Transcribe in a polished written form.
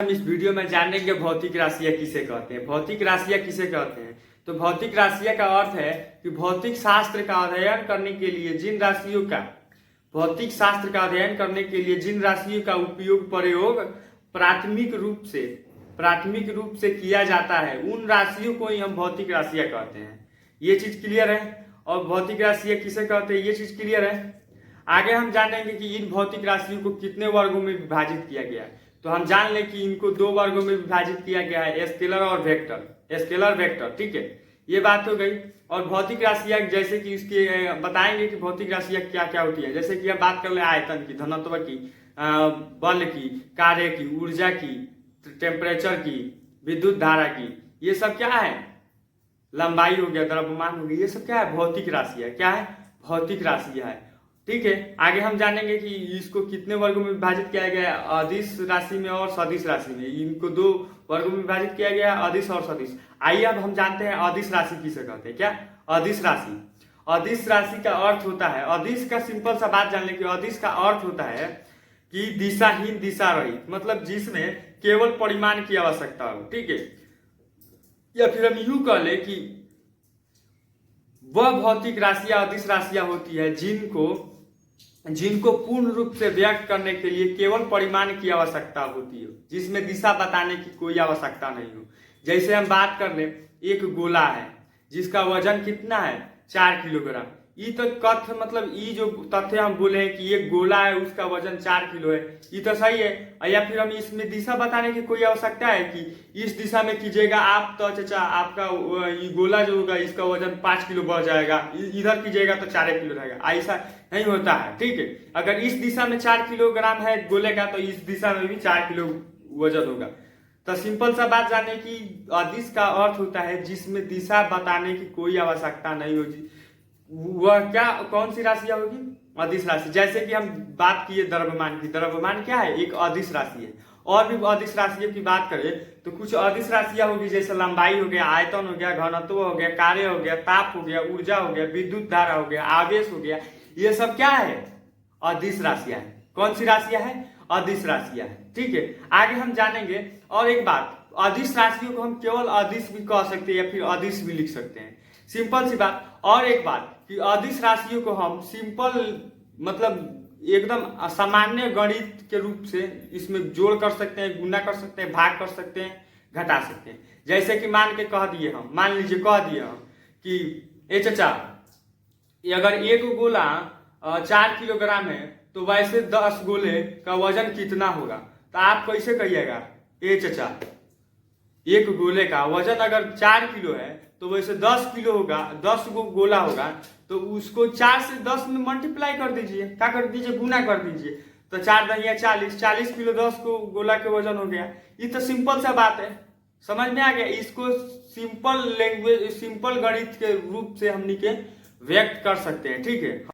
हम इस वीडियो में जानेंगे भौतिक राशियां किसे कहते हैं। भौतिक राशियां किसे कहते हैं तो भौतिक राशियां का अर्थ है कि भौतिक शास्त्र का अध्ययन करने के लिए जिन राशियों का भौतिक शास्त्र का अध्ययन करने के लिए जिन राशियों का प्रयोग प्राथमिक रूप से किया जाता है, उन राशियों को ही हम भौतिक राशियां कहते हैं। ये चीज क्लियर है। और भौतिक राशियां किसे कहते हैं ये चीज क्लियर है। आगे हम जानेंगे कि इन भौतिक राशियों को कितने वर्गों में विभाजित किया गया है। तो हम जान लें कि इनको दो वर्गों में विभाजित किया गया है, स्केलर और वेक्टर। स्केलर वेक्टर, ठीक है, ये बात हो गई। और भौतिक राशियां जैसे कि इसके बताएंगे कि भौतिक राशियां क्या क्या होती है। जैसे कि हम बात कर ले आयतन की, घनत्व की, बल की, कार्य की, ऊर्जा की, टेम्परेचर की, विद्युत धारा की, ये सब क्या है, लंबाई हो गया, द्रव्यमान हो गया, ये सब क्या है, भौतिक राशियां। क्या है, भौतिक राशियां है। ठीक है, आगे हम जानेंगे कि इसको कितने वर्गों में विभाजित किया गया है, अदिश राशि में और सदिश राशि में। इनको दो वर्गों में विभाजित किया गया है, अदिश और सदिश। आइए अब हम जानते हैं अदिश राशि किसे कहते हैं। क्या, अदिश राशि। अदिश राशि का अर्थ होता है, अदिश का सिंपल सा बात जान ले कि अदिश का अर्थ होता है कि दिशाहीन, दिशा रहित, मतलब जिसमें केवल परिमाण की आवश्यकता हो। ठीक है, या फिर हम यूं कह ले कि वह भौतिक राशियां अदिश राशियां होती है जिनको पूर्ण रूप से व्यक्त करने के लिए केवल परिमाण की आवश्यकता होती है, जिसमें दिशा बताने की कोई आवश्यकता नहीं हो। जैसे हम बात कर ले, एक गोला है जिसका वजन कितना है, 4 किलोग्राम। ये तो तथ्य, मतलब ये जो तथ्य हम बोले हैं कि एक गोला है उसका वजन 4 किलो है, ये तो सही है। या फिर हम इसमें दिशा बताने की कोई आवश्यकता है कि इस दिशा में कीजिएगा आप तो चाचा आपका ये गोला जो होगा इसका वजन 5 किलो बढ़ जाएगा, इधर कीजिएगा तो 4 किलो रहेगा, ऐसा नहीं होता है। ठीक है, अगर इस दिशा में 4 किलोग्राम है गोले का तो इस दिशा में भी 4 किलो वजन होगा। तो सिंपल सा बात जाने की अदिश का अर्थ होता है जिसमें दिशा बताने की कोई आवश्यकता नहीं होगी। वह क्या, कौन सी राशियां होगी, अदिश राशि। जैसे कि हम बात किए द्रव्यमान की, द्रव्यमान क्या है, एक अदिश राशि है। और भी अदिश राशियों की बात करें तो कुछ अदिश राशियां होगी, जैसे लंबाई हो गया, आयतन हो गया, घनत्व हो गया, कार्य हो गया, ताप हो गया, ऊर्जा हो गया, विद्युत धारा हो गया, आवेश हो गया, ये सब क्या है, अदिश राशियां है। कौन सी राशियां है, अदिश राशियां है। ठीक है, आगे हम जानेंगे। और एक बात, अदिश राशियों को हम केवल अदिश भी कह सकते हैं या फिर अदिश भी लिख सकते हैं, सिंपल सी बात। और एक बात कि अदिश राशियों को हम सिंपल, मतलब एकदम सामान्य गणित के रूप से इसमें जोड़ कर सकते हैं, गुना कर सकते हैं, भाग कर सकते हैं, घटा सकते हैं। जैसे कि मान लीजिए कह दिए हम कि ए चाचा, अगर एक गोला 4 किलोग्राम है तो वैसे 10 गोले का वजन कितना होगा। तो आप कैसे कहिएगा, ए चाचा एक गोले का वजन अगर 4 किलो है तो वैसे 10 किलो होगा, 10 गो गोला होगा, तो उसको 4 से 10 में मल्टीप्लाई कर दीजिए, क्या कर दीजिए, गुना कर दीजिए। तो 4 दहिया 40, 40 किलो 10 को गोला के वजन हो गया। ये तो सिंपल सा बात है, समझ में आ गया। इसको सिंपल लैंग्वेज, सिंपल गणित के रूप से हमनी के व्यक्त कर सकते हैं। ठीक है।